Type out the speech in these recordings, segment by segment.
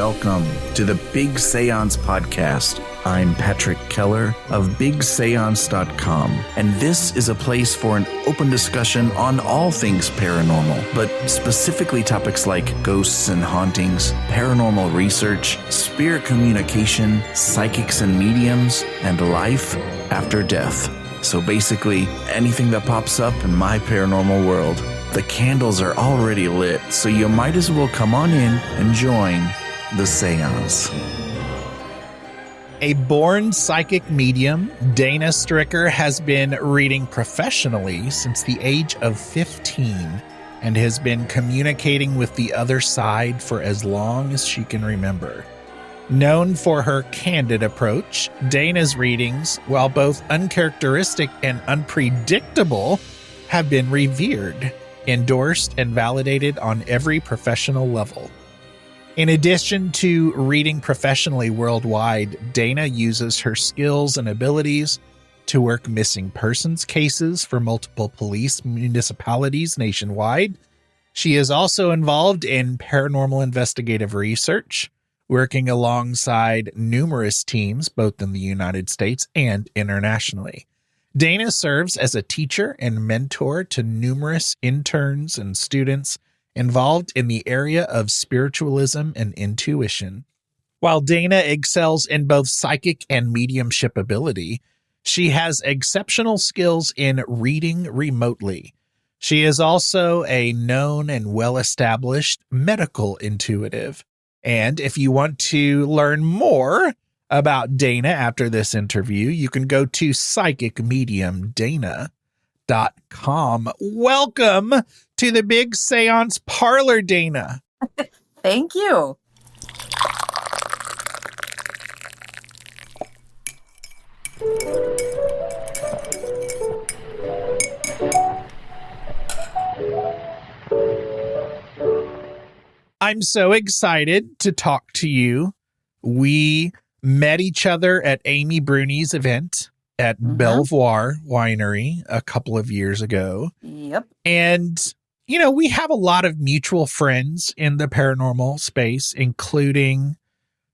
welcome to the Big Seance podcast. I'm Patrick Keller of BigSeance.com, and this is a place for an open discussion on all things paranormal, but specifically topics like ghosts and hauntings, paranormal research, spirit communication, psychics and mediums, and life after death. So basically, anything that pops up in my paranormal world. The candles are already lit, so you might as well come on in and join the seance. A born psychic medium, Dana Stricker has been reading professionally since the age of 15 and has been communicating with the other side for as long as she can remember. Known for her candid approach, Dana's readings, while both uncharacteristic and unpredictable, have been revered, endorsed, and validated on every professional level. In addition to reading professionally worldwide, Dana uses her skills and abilities to work missing persons cases for multiple police municipalities nationwide. She is also involved in paranormal investigative research, working alongside numerous teams both in the United States and internationally. Dana serves as a teacher and mentor to numerous interns and students involved in the area of spiritualism and intuition. While Dana excels in both psychic and mediumship ability, she has exceptional skills in reading remotely. She is also a known and well-established medical intuitive. And if you want to learn more about Dana after this interview, you can go to psychicmediumdana.com. Welcome to the Big Seance Parlor, Dana. Thank you. I'm so excited to talk to you. We met each other at Amy Bruni's event at Belvoir Winery a couple of years ago. Yep. And, you know, we have a lot of mutual friends in the paranormal space, including,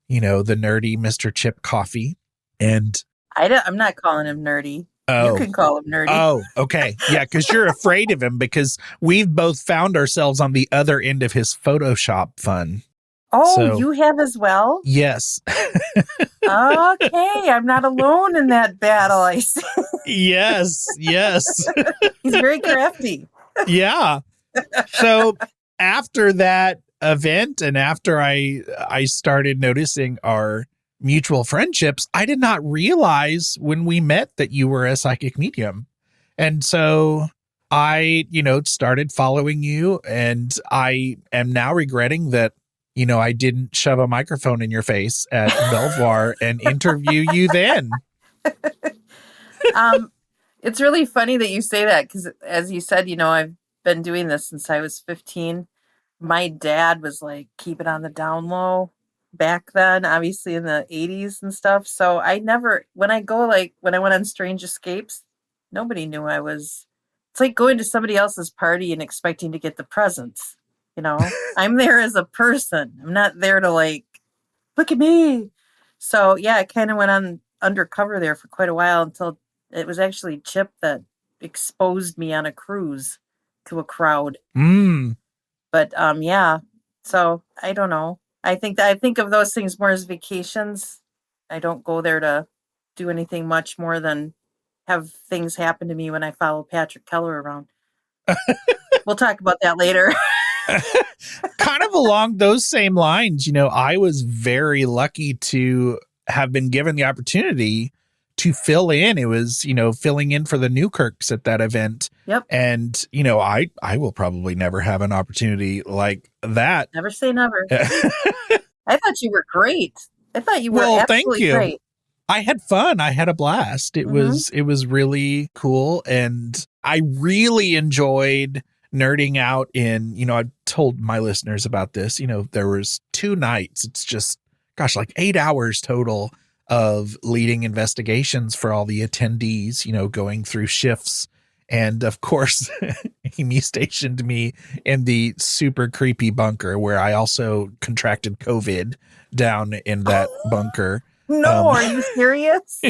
you know, the nerdy Mr. Chip Coffey. And I'm not calling him nerdy. Oh. You can call him nerdy. Oh, okay. Yeah, because you're afraid of him because we've both found ourselves on the other end of his Photoshop fun. Oh, So, you have as well? Yes. Okay, I'm not alone in that battle, I see. Yes. He's very crafty. Yeah. So after that event and after I started noticing our mutual friendships, I did not realize when we met that you were a psychic medium. And so I, started following you, and I am now regretting that, I didn't shove a microphone in your face at Belvoir and interview you then. It's really funny that you say that because, as you said, I've been doing this since I was 15. My dad was like, keep it on the down low back then, obviously in the 80s and stuff. So I never, when I went on Strange Escapes, nobody knew it's like going to somebody else's party and expecting to get the presents. I'm there as a person. I'm not there to look at me. So yeah, I kind of went on undercover there for quite a while until it was actually Chip that exposed me on a cruise to a crowd. But yeah, so I don't know. I think of those things more as vacations. I don't go there to do anything much more than have things happen to me when I follow Patrick Keller around. We'll talk about that later. Kind of along those same lines, I was very lucky to have been given the opportunity to fill in. It was, filling in for the Newkirks at that event. Yep. And, I will probably never have an opportunity like that. Never say never. I thought you were great. I thought you were absolutely great. I had fun. I had a blast. It was really cool. And I really enjoyed nerding out in, I've told my listeners about this, there was 2 nights. It's just, 8 hours total of leading investigations for all the attendees, going through shifts And of course, Amy stationed me in the super creepy bunker where I also contracted COVID down in that bunker. No, are you serious?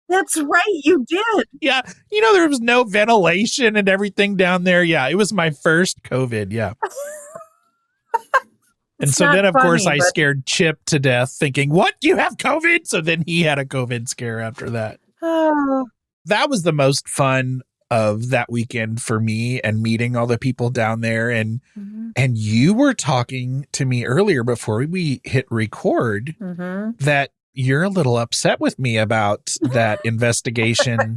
That's right, you did. Yeah. There was no ventilation and everything down there. Yeah. It was my first COVID. Yeah. And so then, of course, I scared Chip to death thinking, what? Do you have COVID? So then he had a COVID scare after that. Oh. That was the most fun of that weekend for me, and meeting all the people down there. And you were talking to me earlier before we hit record that you're a little upset with me about that investigation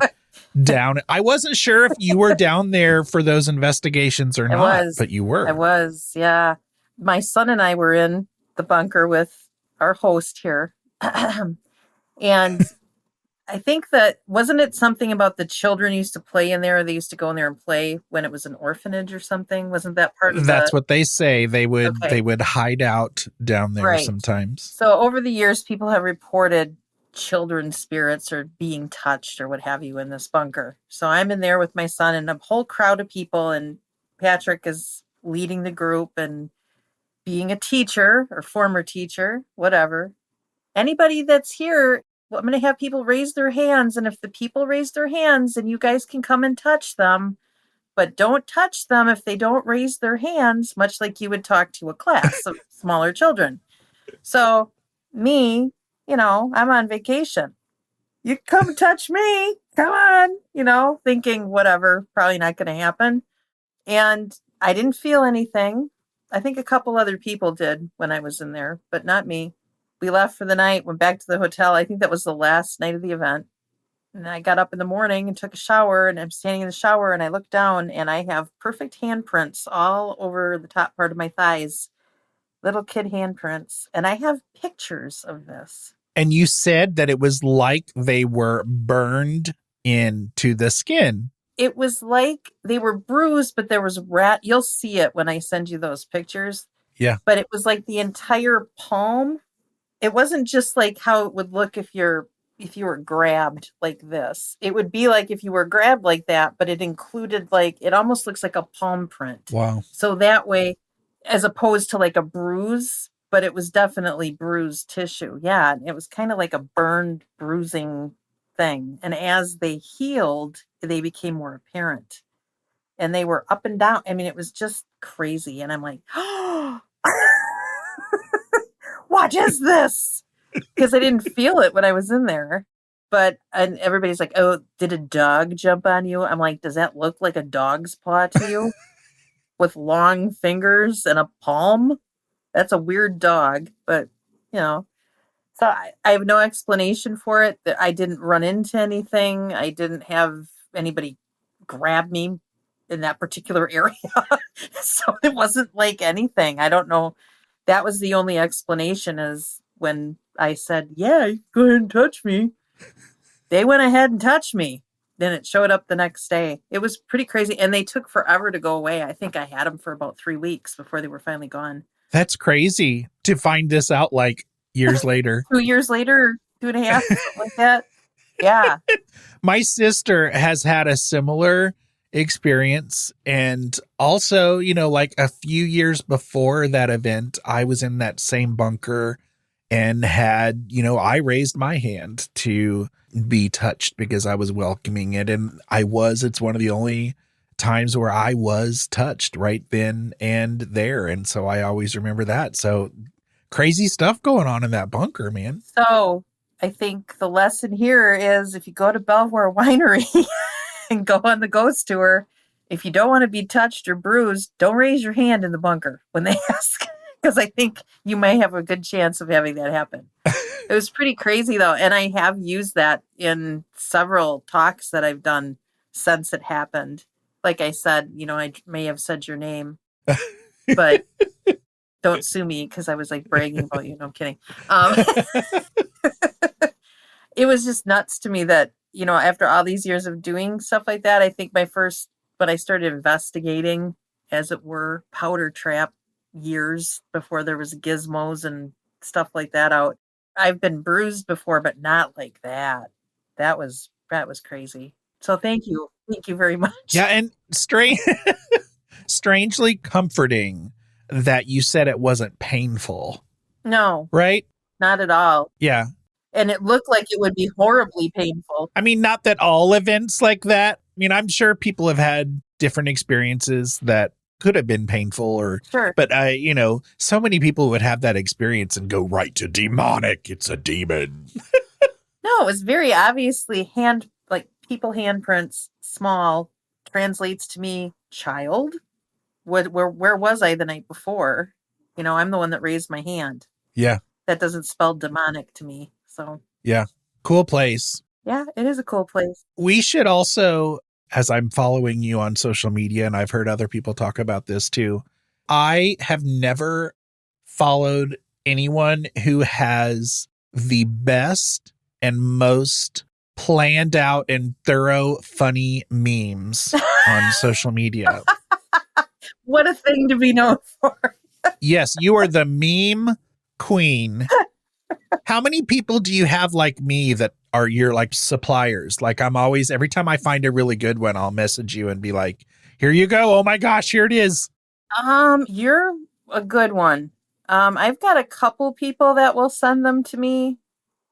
down. I wasn't sure if you were down there for those investigations or not, but you were. I was, yeah. My son and I were in the bunker with our host here. And I think that, wasn't it something about the children used to play in there? They used to go in there and play when it was an orphanage or something. Wasn't that part of That's what they say. They would hide out down there sometimes. So over the years, people have reported children's spirits or being touched or what have you in this bunker. So I'm in there with my son and a whole crowd of people, and Patrick is leading the group and being a teacher or former teacher, whatever. Anybody that's here, I'm going to have people raise their hands. And if the people raise their hands, then you guys can come and touch them. But don't touch them if they don't raise their hands, much like you would talk to a class of smaller children. So me, I'm on vacation. You come touch me. Come on, thinking whatever, probably not going to happen. And I didn't feel anything. I think a couple other people did when I was in there, but not me. We left for the night, went back to the hotel. I think that was the last night of the event. And I got up in the morning and took a shower, and I'm standing in the shower and I look down and I have perfect handprints all over the top part of my thighs, little kid handprints. And I have pictures of this. And you said that it was like they were burned into the skin. It was like they were bruised, but there was you'll see it when I send you those pictures. Yeah. But it was like the entire palm. It wasn't just like how it would look if you were grabbed like this. It would be like if you were grabbed like that, but it included it almost looks like a palm print. Wow. So that way, as opposed to like a bruise, but it was definitely bruised tissue. Yeah. It was kind of like a burned bruising thing. And as they healed, they became more apparent. And they were up and down. I mean, it was just crazy. And I'm like, oh, what is this? Because I didn't feel it when I was in there. And everybody's like, oh, did a dog jump on you? I'm like, does that look like a dog's paw to you? With long fingers and a palm? That's a weird dog, but, So I have no explanation for it. That I didn't run into anything. I didn't have anybody grab me in that particular area. So it wasn't like anything. I don't know. That was the only explanation, is when I said, yeah, go ahead and touch me. They went ahead and touched me. Then it showed up the next day. It was pretty crazy. And they took forever to go away. I think I had them for about 3 weeks before they were finally gone. That's crazy to find this out years later. 2 years later, 2.5, something like that. Yeah. My sister has had a similar experience. And also, a few years before that event, I was in that same bunker and had, I raised my hand to be touched because I was welcoming it. And it's one of the only times where I was touched right then and there. And so I always remember that. So crazy stuff going on in that bunker, man. So I think the lesson here is, if you go to Belvoir Winery and go on the ghost tour, if you don't want to be touched or bruised, don't raise your hand in the bunker when they ask, because I think you may have a good chance of having that happen. It was pretty crazy, though. And I have used that in several talks that I've done since it happened. Like I said, I may have said your name, but don't sue me because I was bragging about you. No, I'm kidding. It was just nuts to me that, after all these years of doing stuff like that, I think when I started investigating, as it were, powder trap years before there was gizmos and stuff like that out. I've been bruised before, but not like that. That was crazy. So thank you Thank you very much. Yeah, and strangely comforting that you said it wasn't painful, No, right? not at all. Yeah. And it looked like it would be horribly painful. I mean, not that all events like that. I mean, I'm sure people have had different experiences that could have been painful Sure. but so many people would have that experience and go right to demonic. It's a demon. No, it was very obviously people handprints, small, translates to me, child. Where was I the night before? I'm the one that raised my hand. Yeah. That doesn't spell demonic to me. So Yeah. Cool place. yeah, it is a cool place. We should also, as I'm following you on social media, and I've heard other people talk about this too, I have never followed anyone who has the best and most planned out and thorough funny memes on social media. What a thing to be known for. Yes, you are the meme queen. How many people do you have like me that are your like suppliers? Like every time I find a really good one, I'll message you and be like, here you go. Oh my gosh, here it is. You're a good one. I've got a couple people that will send them to me,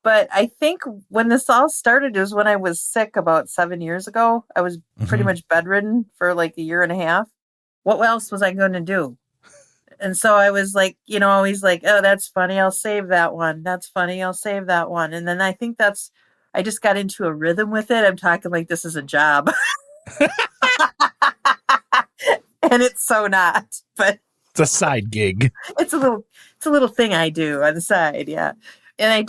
but I think when this all started is when I was sick about 7 years ago. I was pretty much bedridden for like a year and a half. What else was I going to do? And so I was like, always like, oh, that's funny. I'll save that one. That's funny. I'll save that one. And then I think I just got into a rhythm with it. I'm talking like this is a job. And it's so not, but it's a side gig. It's a little thing I do on the side. Yeah. And I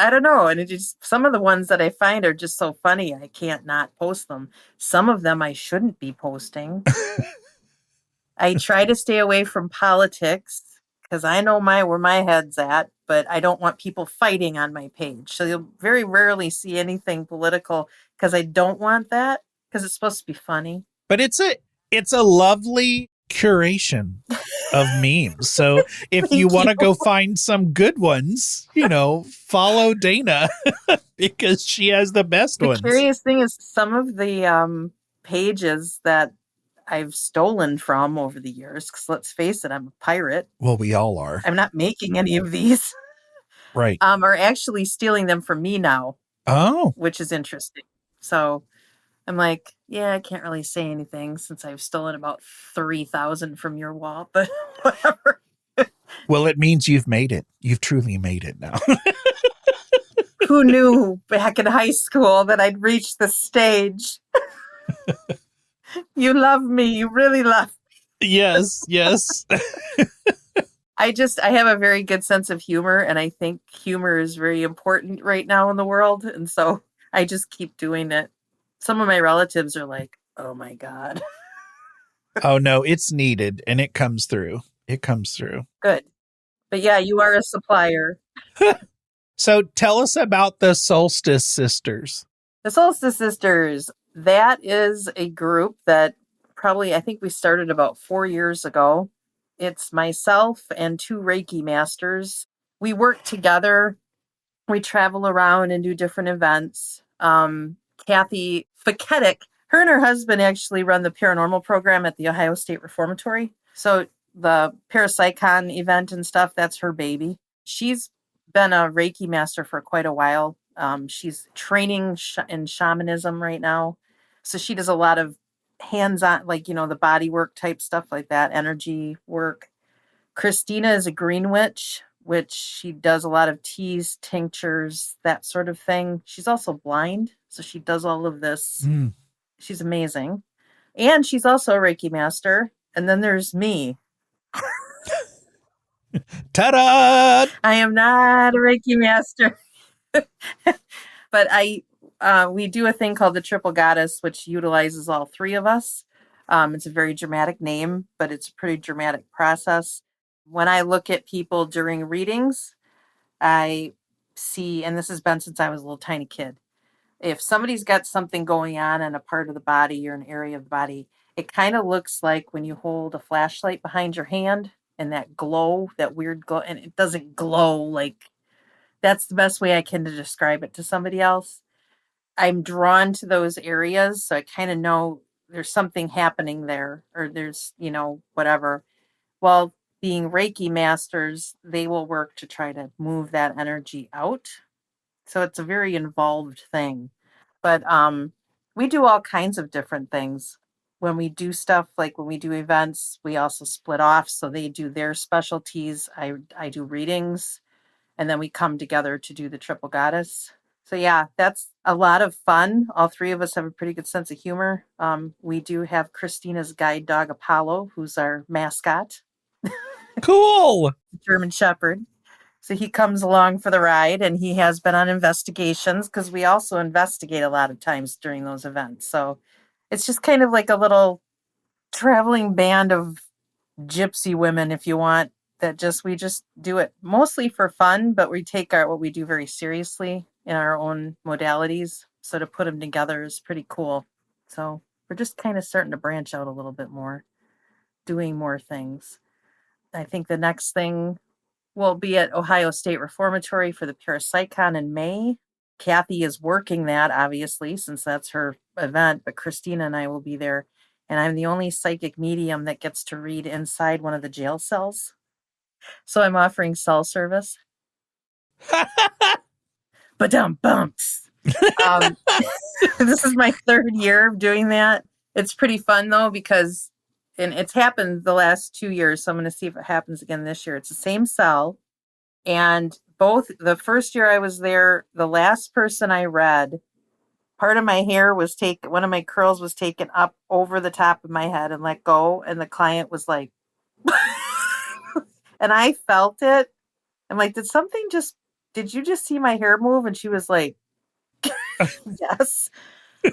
don't know. And some of the ones that I find are just so funny. I can't not post them. Some of them I shouldn't be posting. I try to stay away from politics because I know where my head's at, but I don't want people fighting on my page. So you'll very rarely see anything political because I don't want that because it's supposed to be funny. But it's a lovely curation of memes. So if you want to go find some good ones, follow Dana because she has the best ones. The curious thing is some of the pages that I've stolen from over the years, because let's face it, I'm a pirate. Well, we all are. I'm not making any of these. Right. Are actually stealing them from me now. Oh. Which is interesting. So I'm like, yeah, I can't really say anything since I've stolen about 3,000 from your wall, but whatever. Well, it means you've made it. You've truly made it now. Who knew back in high school that I'd reach the stage? You love me. You really love me. Yes, yes. I have a very good sense of humor, and I think humor is very important right now in the world. And so I just keep doing it. Some of my relatives are like, oh my God. Oh no, it's needed and it comes through. It comes through. Good. But yeah, you are a supplier. So tell us about the Soulstice Sisters. The Soulstice Sisters, that is a group that I think we started about 4 years ago. It's myself and 2 Reiki masters. We work together. We travel around and do different events. Kathy Feketik, her and her husband actually run the paranormal program at the Ohio State Reformatory. So the parapsychon event and stuff, that's her baby. She's been a Reiki master for quite a while. She's training in shamanism right now. So she does a lot of hands-on, the body work type stuff like that, energy work. Khristina is a green witch, which she does a lot of teas, tinctures, that sort of thing. She's also blind, so she does all of this. Mm. She's amazing. And she's also a Reiki master. And then there's me. Ta-da! I am not a Reiki master. But we do a thing called the Triple Goddess, which utilizes all 3 of us. It's a very dramatic name, but it's a pretty dramatic process. When I look at people during readings, I see, and this has been since I was a little tiny kid, if somebody's got something going on in a part of the body or an area of the body, it kind of looks like when you hold a flashlight behind your hand and that glow, that weird glow, and it doesn't glow like, that's the best way I can to describe it to somebody else. I'm drawn to those areas. So I kind of know there's something happening there, or there's, whatever. Well, being Reiki masters, they will work to try to move that energy out. So it's a very involved thing. But we do all kinds of different things. When we do stuff, like when we do events, we also split off. So they do their specialties. I do readings, and then we come together to do the triple goddess. So yeah, that's a lot of fun. All three of us have a pretty good sense of humor. We do have Christina's guide dog, Apollo, who's our mascot. Cool. German Shepherd. So he comes along for the ride, and he has been on investigations because we also investigate a lot of times during those events. So it's just kind of like a little traveling band of gypsy women, if you want, we just do it mostly for fun, but we take what we do very seriously in our own modalities. So to put them together is pretty cool. So we're just kind of starting to branch out a little bit more, doing more things. I think the next thing will be at Ohio State Reformatory for the Parapsychon in May. Kathy is working that, obviously, since that's her event, but Khristina and I will be there. And I'm the only psychic medium that gets to read inside one of the jail cells. So I'm offering cell service. Ba-dum-bumps. This is my third year of doing that. It's pretty fun, though, because it's happened the last 2 years, so I'm going to see if it happens again this year. It's the same cell. And both the first year I was there, the last person I read, part of my hair was taken, one of my curls was taken up over the top of my head and let go. And the client was like, and I felt it. I'm like, did you just see my hair move? And she was like, yes.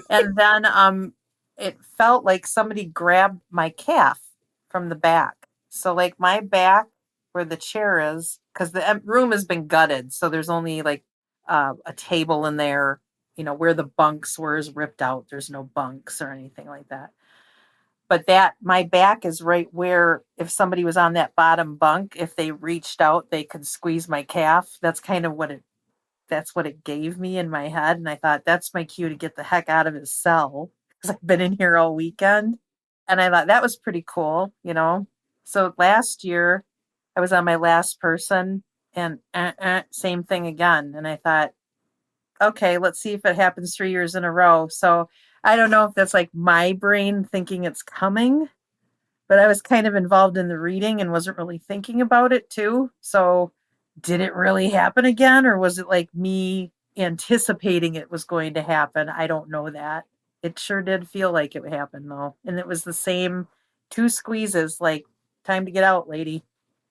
And then it felt like somebody grabbed my calf from the back. So like my back where the chair is, because the room has been gutted. So there's only like a table in there, where the bunks were is ripped out. There's no bunks or anything like that. But my back is right where if somebody was on that bottom bunk, if they reached out, they could squeeze my calf. That's kind of what it gave me in my head. And I thought, that's my cue to get the heck out of his cell because I've been in here all weekend. And I thought that was pretty cool, So last year I was on my last person and same thing again. And I thought, okay, let's see if it happens 3 years in a row. So I don't know if that's like my brain thinking it's coming, but I was kind of involved in the reading and wasn't really thinking about it too. So did it really happen again? Or was it like me anticipating it was going to happen? I don't know that. It sure did feel like it happened though. And it was the same 2 squeezes, like, time to get out, lady.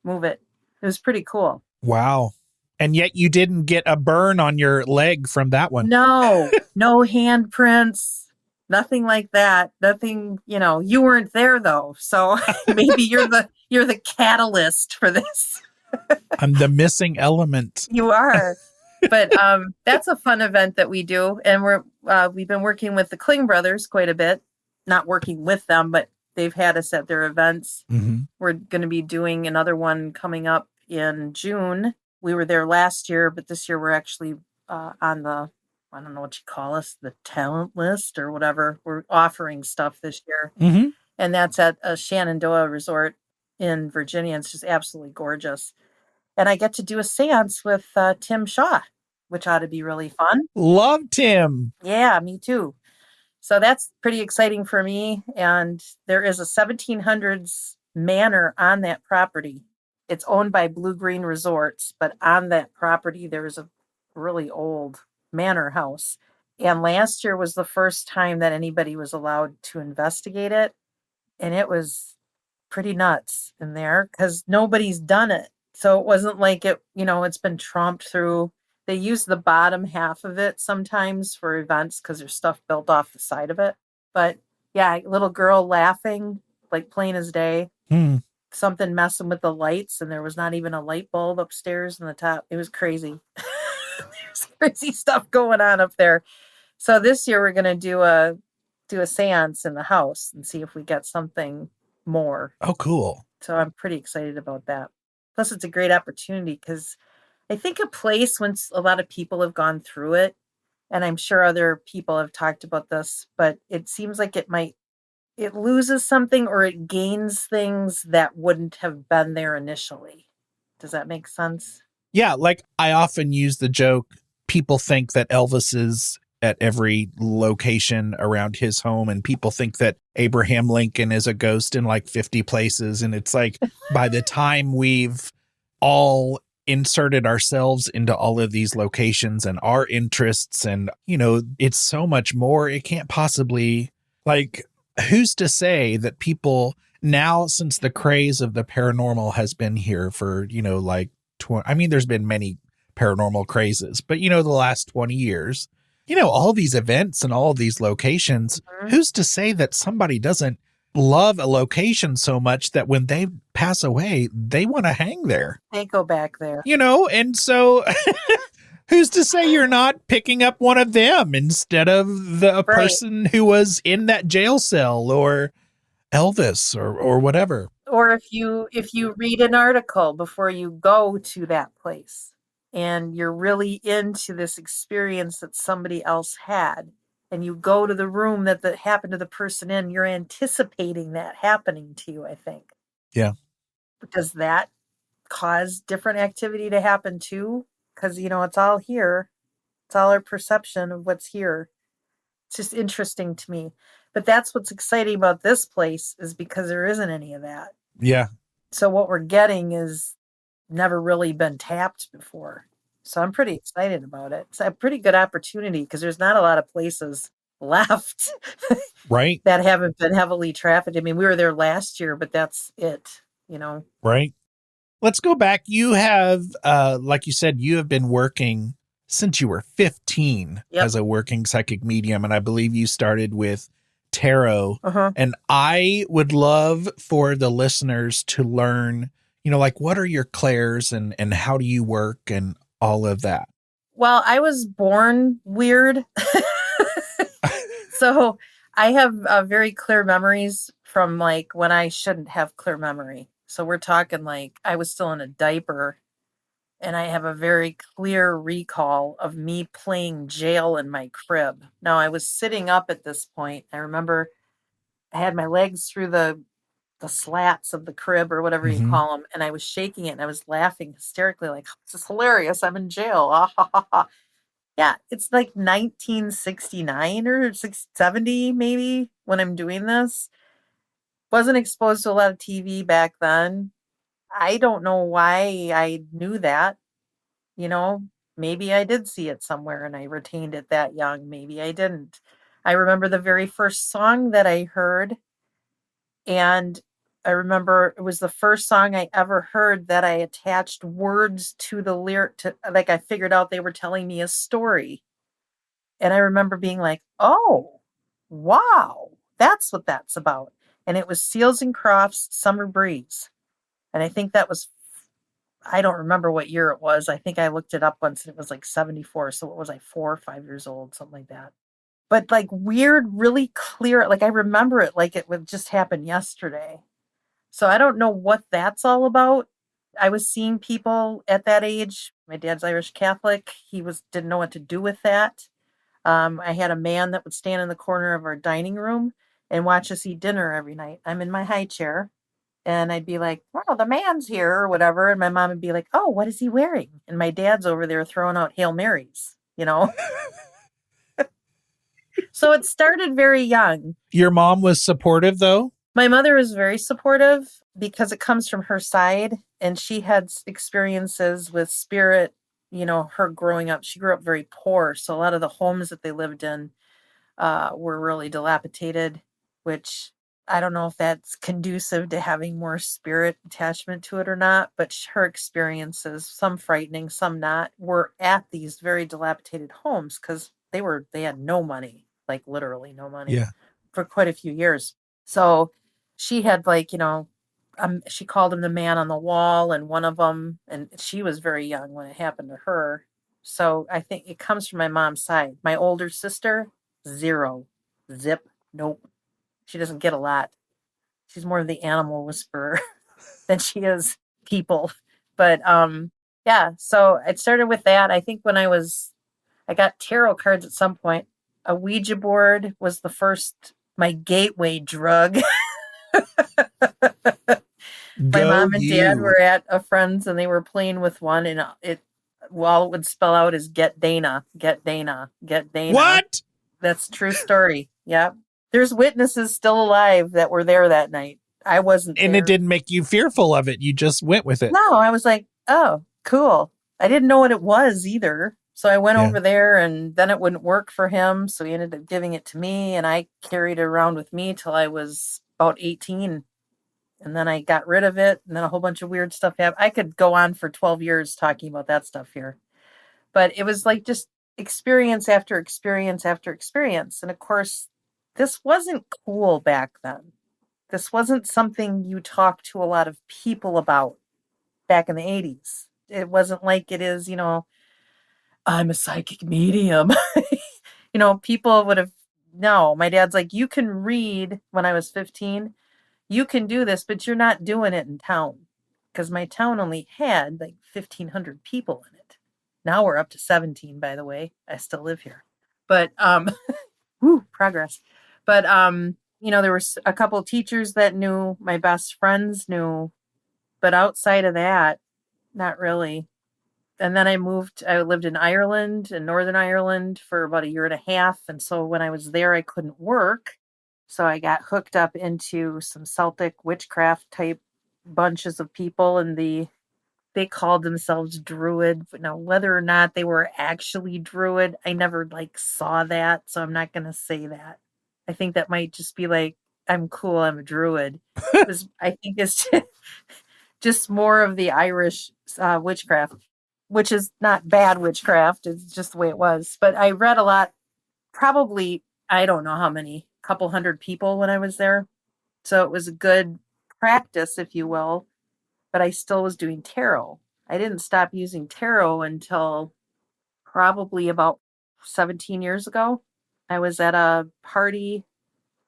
Move it. It was pretty cool. Wow. And yet you didn't get a burn on your leg from that one. No handprints, nothing like that. Nothing, you weren't there though. So maybe you're the catalyst for this. I'm the missing element. You are. But that's a fun event that we do. And we've been working with the Kling brothers quite a bit. Not working with them, but they've had us at their events. Mm-hmm. We're going to be doing another one coming up in June. We were there last year, but this year we're actually on the, I don't know what you call us, the talent list or whatever. We're offering stuff this year. Mm-hmm. And that's at a Shenandoah resort in Virginia. It's just absolutely gorgeous. And I get to do a seance with Tim Shaw, which ought to be really fun. Love Tim. Yeah, me too. So that's pretty exciting for me. And there is a 1700s manor on that property. It's owned by Blue Green Resorts, but on that property, there's a really old manor house. And last year was the first time that anybody was allowed to investigate it. And it was pretty nuts in there because nobody's done it. So it wasn't like it's been tromped through. They use the bottom half of it sometimes for events because there's stuff built off the side of it. But yeah, little girl laughing, like plain as day. Something messing with the lights, and there was not even a light bulb upstairs in the top. It was crazy. There's crazy stuff going on up there. So this year we're going to do a seance in the house and see if we get something more. Oh, cool. So I'm pretty excited about that. Plus, it's a great opportunity because I think a place once a lot of people have gone through it and I'm sure other people have talked about this, but it seems like it loses something or it gains things that wouldn't have been there initially. Does that make sense? Yeah, like I often use the joke, people think that Elvis is at every location around his home, and people think that Abraham Lincoln is a ghost in like 50 places. And it's like by the time we've all inserted ourselves into all of these locations and our interests, and, you know, it's so much more, it can't possibly, like, who's to say that people now, since the craze of the paranormal has been here for, you know, like, I mean, there's been many paranormal crazes, but, you know, the last 20 years, you know, all these events and all these locations, who's to say that somebody doesn't love a location so much that when they pass away, they want to hang there? They go back there. You know, and so who's to say you're not picking up one of them instead of the person who was in that jail cell, or Elvis, or whatever? Or if you read an article before you go to that place and you're really into this experience that somebody else had, and you go to the room that happened to the person in, you're anticipating that happening to you, I think. Yeah. Does that cause different activity to happen too? Because, you know, it's all here. It's all our perception of what's here. It's just interesting to me. But that's what's exciting about this place, is because there isn't any of that. Yeah. So what we're getting is never really been tapped before. So I'm pretty excited about it. It's a pretty good opportunity because there's not a lot of places left Right. that haven't been heavily trafficked. I mean, we were there last year, but that's it, you know? Right. Let's go back. You have, like you said, you have been working since you were 15 as a working psychic medium. And I believe you started with tarot. And I would love for the listeners to learn, you know, like, what are your clairs and how do you work and all of that? Well, I was born weird. So I have very clear memories from like when I shouldn't have clear memory. So we're talking like I was still in a diaper, and I have a very clear recall of me playing jail in my crib. Now I was sitting up at this point. I remember I had my legs through the slats of the crib or whatever you call them, and I was shaking it and I was laughing hysterically like, this is hilarious. I'm in jail. Ah, ha, ha, ha. Yeah, it's like 1969 or 70 maybe when I'm doing this. Wasn't exposed to a lot of TV back then. I don't know why I knew that. You know, maybe I did see it somewhere and I retained it that young. Maybe I didn't. I remember the very first song that I heard, and I remember it was the first song I ever heard that I attached words to the lyric to, like, I figured out they were telling me a story. And I remember being like, oh, wow, that's what that's about. And it was Seals and Crofts' Summer Breeze. And I think that was, I don't remember what year it was. I think I looked it up once and it was like 74. So what was I, 4 or 5 years old, something like that. But like weird, really clear, like I remember it like it would just happen yesterday. So I don't know what that's all about. I was seeing people at that age. My dad's Irish Catholic. He didn't know what to do with that. I had a man that would stand in the corner of our dining room and watch us eat dinner every night. I'm in my high chair and I'd be like, well, the man's here or whatever. And my mom would be like, oh, what is he wearing? And my dad's over there throwing out Hail Marys, you know? So it started very young. Your mom was supportive though? My mother is very supportive because it comes from her side, and she had experiences with spirit, you know, her growing up. She grew up very poor. So a lot of the homes that they lived in were really dilapidated, which I don't know if that's conducive to having more spirit attachment to it or not, but her experiences, some frightening, some not, were at these very dilapidated homes because they had no money, like literally no money for quite a few years. So she had like, you know, she called him the man on the wall, and one of them, and she was very young when it happened to her. So I think it comes from my mom's side. My older sister, zero, zip, nope. She doesn't get a lot. She's more of the animal whisperer than she is people. But yeah, so it started with that. I think when I was I got tarot cards at some point. A Ouija board was my gateway drug. My Go mom and dad you. were at a friend's and they were playing with one, and all it would spell out is get Dana, get Dana, get Dana. What? That's a true story. Yep. There's witnesses still alive that were there that night. I wasn't And there. it didn't make you fearful of it. You just went with it. No, I was like, oh, cool. I didn't know what it was either. So I went over there, and then it wouldn't work for him. So he ended up giving it to me, and I carried it around with me till I was about 18. And then I got rid of it, and then a whole bunch of weird stuff happened. I could go on for 12 years talking about that stuff here. But it was like just experience after experience after experience. And of course, this wasn't cool back then. This wasn't something you talked to a lot of people about back in the 80s. It wasn't like it is, I'm a psychic medium. People would have, no, my dad's like, you can read when I was 15. You can do this, but you're not doing it in town. Because my town only had like 1,500 people in it. Now we're up to 17, by the way. I still live here. But, progress. But, there was a couple of teachers that knew, my best friends knew. But outside of that, not really. And then I lived in Ireland, in Northern Ireland, for about a year and a half. And so when I was there, I couldn't work. So I got hooked up into some Celtic witchcraft type bunches of people, and they called themselves Druid. But now, whether or not they were actually Druid, I never saw that. So I'm not going to say that. I think that might just be like, I'm cool, I'm a Druid. I think it's just more of the Irish witchcraft, which is not bad witchcraft. It's just the way it was. But I read a lot, probably, I don't know how many, couple hundred people when I was there. So it was a good practice, if you will. But I still was doing tarot. I didn't stop using tarot until probably about 17 years ago. I was at a party,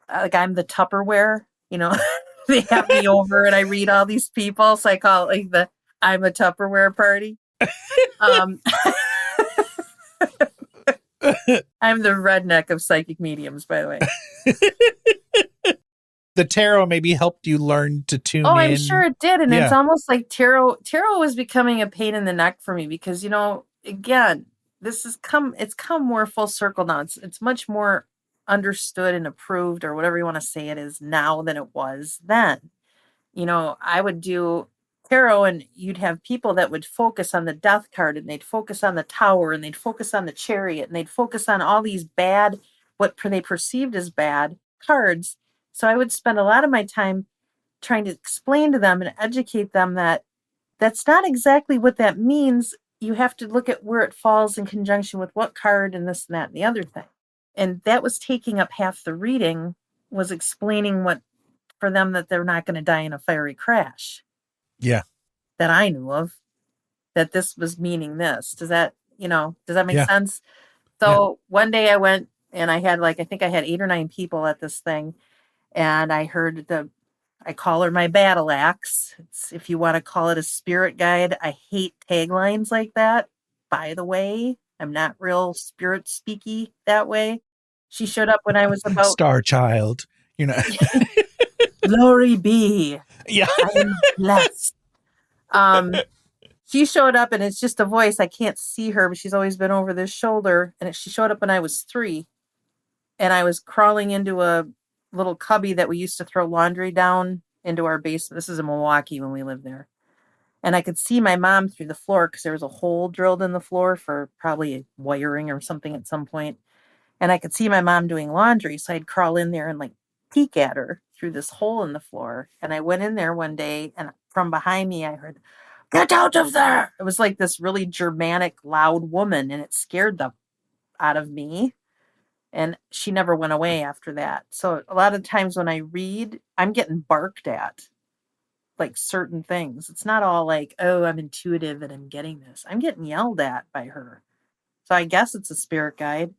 I'm the Tupperware, they have me over and I read all these people. So I call it the I'm a Tupperware party. I'm the redneck of psychic mediums, by the way. The tarot maybe helped you learn to tune in. Oh, I'm sure it did. And it's almost like tarot was becoming a pain in the neck for me because, again, it's come more full circle now. It's much more understood and approved, or whatever you want to say it is now, than it was then. I would do tarot and you'd have people that would focus on the death card, and they'd focus on the tower, and they'd focus on the chariot, and they'd focus on all these bad, what they perceived as bad cards. So I would spend a lot of my time trying to explain to them and educate them that that's not exactly what that means. You have to look at where it falls in conjunction with what card and this and that and the other thing. And that was taking up half the reading, was explaining for them that they're not going to die in a fiery crash. Yeah. That I knew of, that this was meaning this. Does that make sense? So one day I went and I had I think I had 8 or 9 people at this thing. And I heard I call her my battle axe. It's, if you want to call it a spirit guide. I hate taglines like that. By the way, I'm not real spirit speaky that way. She showed up when I was about Star Child, Glory be. Yeah. I am blessed. She showed up and it's just a voice. I can't see her, but she's always been over this shoulder. And she showed up when I was 3. And I was crawling into a little cubby that we used to throw laundry down into our basement. This is in Milwaukee when we lived there. And I could see my mom through the floor because there was a hole drilled in the floor for probably wiring or something at some point. And I could see my mom doing laundry. So I'd crawl in there and peek at her through this hole in the floor. And I went in there one day and from behind me, I heard, "Get out of there." It was like this really Germanic, loud woman. And it scared the out of me. And she never went away after that. So a lot of times when I read, I'm getting barked at, certain things. It's not all oh, I'm intuitive and I'm getting this. I'm getting yelled at by her. So I guess it's a spirit guide.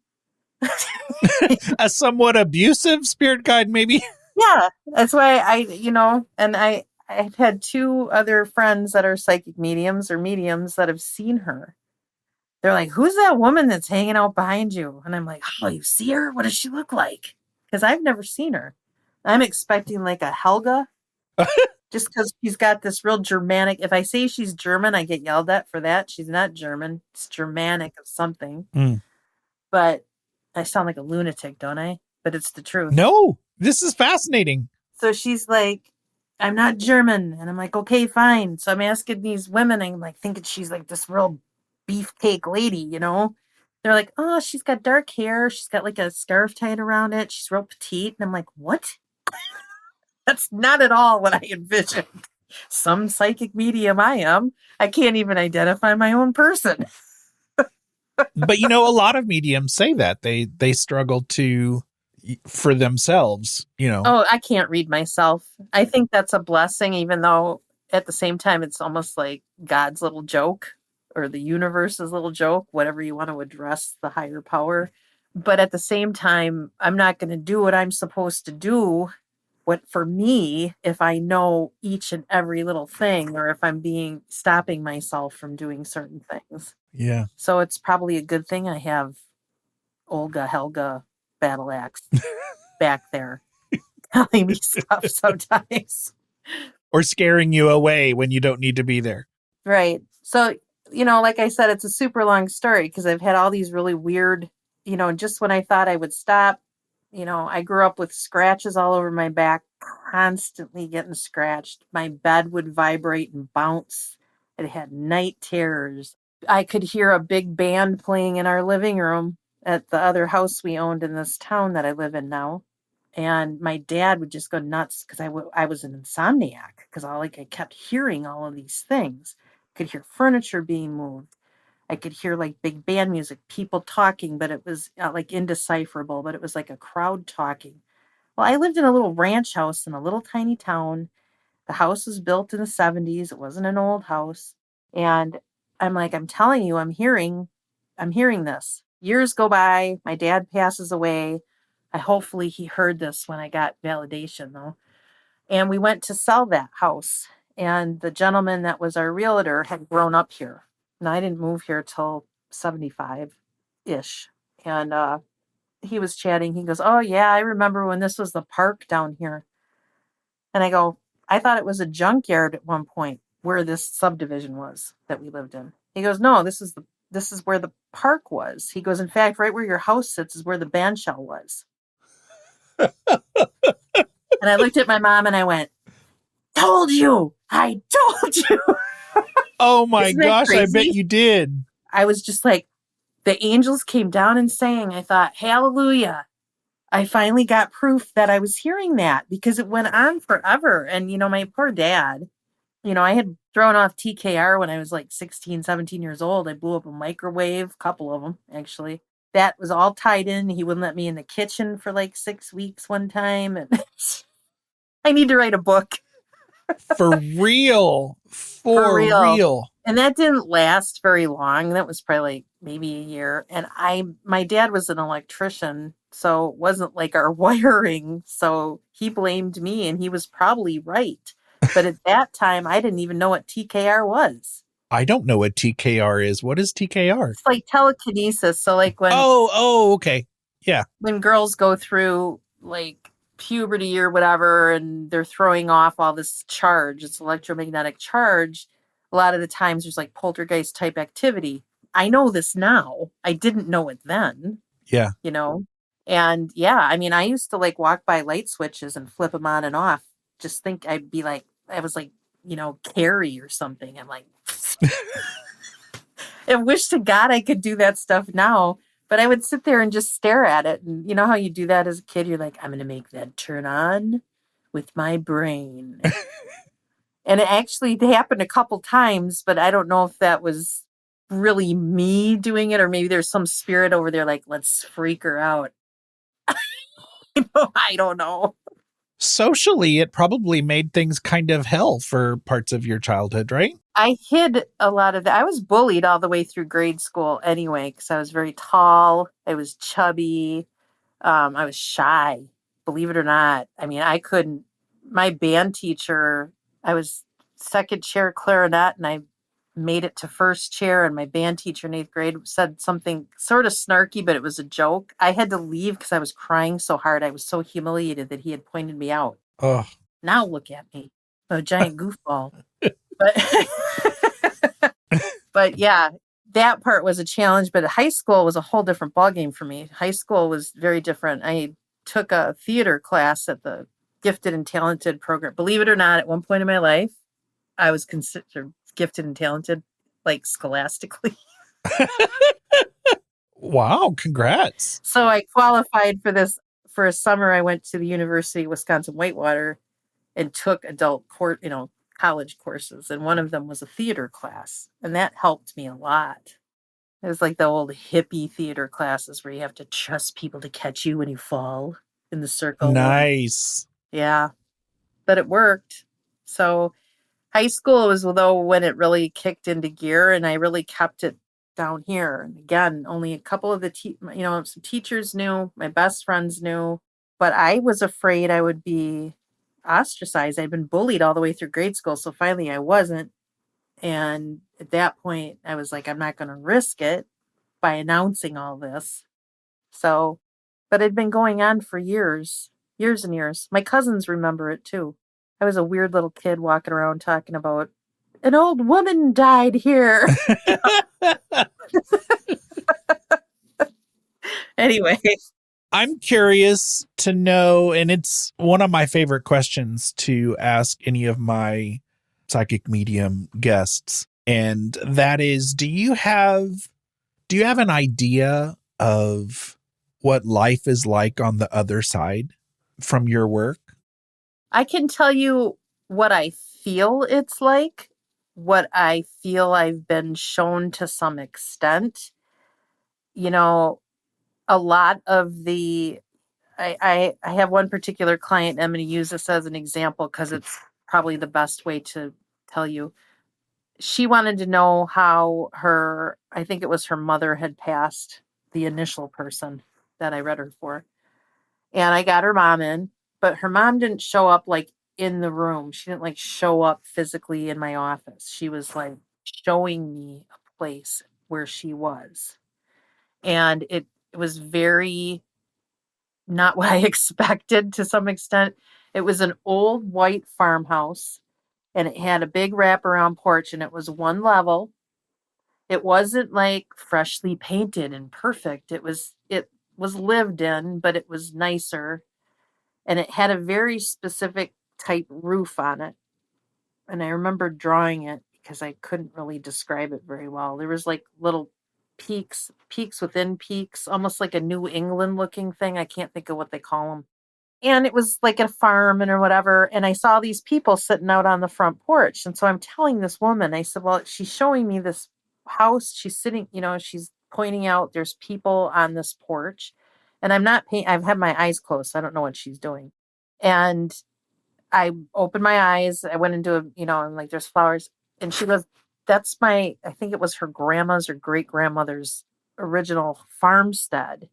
A somewhat abusive spirit guide, maybe. Yeah, that's why I've had 2 other friends that are psychic mediums or mediums that have seen her. they're like, who's that woman that's hanging out behind you? And I'm like, oh, you see her? What does she look like? Because I've never seen her. I'm expecting like a Helga, just because she's got this real Germanic. If I say she's German, I get yelled at for that. She's not German. It's Germanic of something. Mm. But I sound like a lunatic, don't I? But it's the truth. No, this is fascinating. So she's like, I'm not German. And I'm like, okay, fine. So I'm asking these women, I'm like thinking she's like this real beefcake lady, you know? They're like, oh, she's got dark hair. She's got like a scarf tied around it. She's real petite. And I'm like, what? That's not at all what I envisioned. Some psychic medium I am. I can't even identify my own person. But a lot of mediums say that they struggle to for themselves, Oh, I can't read myself. I think that's a blessing, even though at the same time it's almost like God's little joke or the universe's little joke, whatever you want to address the higher power. But at the same time, I'm not going to do what I'm supposed to do. What for me, if I know each and every little thing, or if I'm stopping myself from doing certain things. Yeah. So it's probably a good thing I have Olga Helga battle axe back there telling me stuff sometimes. Or scaring you away when you don't need to be there. Right. So, like I said, it's a super long story because I've had all these really weird, just when I thought I would stop, I grew up with scratches all over my back, constantly getting scratched. My bed would vibrate and bounce. It had night terrors. I could hear a big band playing in our living room at the other house we owned in this town that I live in now. And my dad would just go nuts because I was an insomniac because I kept hearing all of these things. I could hear furniture being moved. I could hear like big band music, people talking, but it was like indecipherable, but it was like a crowd talking. Well, I lived in a little ranch house in a little tiny town. The house was built in the 70s. It wasn't an old house. And I'm telling you, I'm hearing this. Years go by. My dad passes away. Hopefully he heard this when I got validation though. And we went to sell that house. And the gentleman that was our realtor had grown up here. And I didn't move here till 75-ish. And he was chatting. He goes, oh, yeah, I remember when this was the park down here. And I go, I thought it was a junkyard at one point where this subdivision was that we lived in. He goes, no, this is where the park was. He goes, in fact, right where your house sits is where the bandshell was. And I looked at my mom and I went, told you. I told you. Oh my gosh, I bet you did. I was just like, the angels came down and sang. I thought, hallelujah. I finally got proof that I was hearing that because it went on forever. And, my poor dad, I had thrown off TKR when I was like 16, 17 years old. I blew up a microwave, a couple of them, actually. That was all tied in. He wouldn't let me in the kitchen for like 6 weeks one time. And I need to write a book. For real. For real. And that didn't last very long. That was probably like maybe a year. And my dad was an electrician, so it wasn't like our wiring. So he blamed me and he was probably right. But at that time, I didn't even know what TKR was. I don't know what TKR is. What is TKR? It's like telekinesis. So like when... Oh, okay. Yeah. When girls go through like puberty or whatever, and they're throwing off all this charge, it's electromagnetic charge. A lot of the times there's like poltergeist type activity. I know this now. I didn't know it then. Yeah. And yeah, I used to like walk by light switches and flip them on and off. Just think I'd be like, I was like, Carrie or something. I'm like, I wish to God I could do that stuff now. But I would sit there and just stare at it. And you know how you do that as a kid? You're like, I'm going to make that turn on with my brain. And it actually happened a couple times, but I don't know if that was really me doing it or maybe there's some spirit over there like, let's freak her out. I don't know. Socially, it probably made things kind of hell for parts of your childhood, right? I hid a lot of that. I was bullied all the way through grade school anyway, because I was very tall. I was chubby. I was shy, believe it or not. I couldn't. My band teacher, I was second chair clarinet, and made it to first chair, and my band teacher in 8th grade said something sort of snarky, but it was a joke. I had to leave because I was crying so hard. I was so humiliated that he had pointed me out. Oh, Now look at me, a giant goofball. But but yeah, that part was a challenge. But high school was a whole different ballgame for me. High school was very different. I took a theater class at the Gifted and Talented program. Believe it or not, at one point in my life, I was considered gifted and talented, like scholastically. wow. Congrats. So I qualified for this. For a summer, I went to the University of Wisconsin-Whitewater and took adult college courses. And one of them was a theater class. And that helped me a lot. It was like the old hippie theater classes where you have to trust people to catch you when you fall in the circle. Nice. Yeah. But it worked. So high school was, though, when it really kicked into gear, and I really kept it down here. And again, only a couple of some teachers knew, my best friends knew, but I was afraid I would be ostracized. I'd been bullied all the way through grade school. So finally I wasn't. And at that point I was like, I'm not going to risk it by announcing all this. So, but it'd been going on for years and years. My cousins remember it too. I was a weird little kid walking around talking about an old woman died here. Anyway, I'm curious to know, and it's one of my favorite questions to ask any of my psychic medium guests, and that is, do you have an idea of what life is like on the other side from your work? I can tell you what I feel it's like, what I feel I've been shown to some extent. A lot of I have one particular client. I'm going to use this as an example because it's probably the best way to tell you. She wanted to know how I think it was her mother had passed, the initial person that I read her for. And I got her mom in, but her mom didn't show up like in the room. She didn't like show up physically in my office. She was like showing me a place where she was. And it was very not what I expected to some extent. It was an old white farmhouse, and it had a big wraparound porch, and it was one level. It wasn't like freshly painted and perfect. It was lived in, but it was nicer. And it had a very specific type roof on it. And I remember drawing it because I couldn't really describe it very well. There was like little peaks within peaks, almost like a New England looking thing. I can't think of what they call them. And it was like a farm or whatever. And I saw these people sitting out on the front porch. And so I'm telling this woman, I said, well, she's showing me this house. She's sitting, she's pointing out there's people on this porch. And I'm not paying, I've had my eyes closed. So I don't know what she's doing. And I opened my eyes. I went into I'm like, there's flowers. And she goes, that's I think it was her grandma's or great grandmother's original farmstead.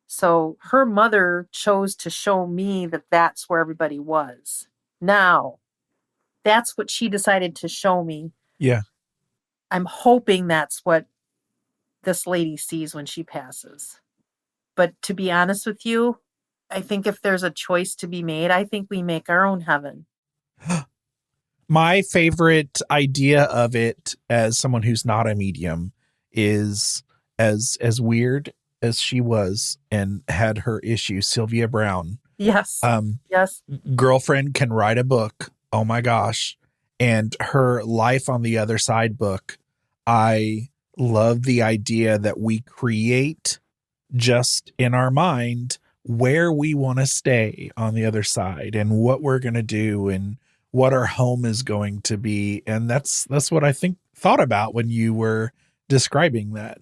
So her mother chose to show me that that's where everybody was. Now, that's what she decided to show me. Yeah. I'm hoping that's what this lady sees when she passes. But to be honest with you, I think if there's a choice to be made, I think we make our own heaven. My favorite idea of it, as someone who's not a medium, is as weird as she was and had her issues, Sylvia Brown. Yes. Yes. Girlfriend Can Write a Book. Oh my gosh. And her Life on the Other Side book. I love the idea that we create just in our mind where we want to stay on the other side and what we're going to do and what our home is going to be. And that's what I thought about when you were describing that.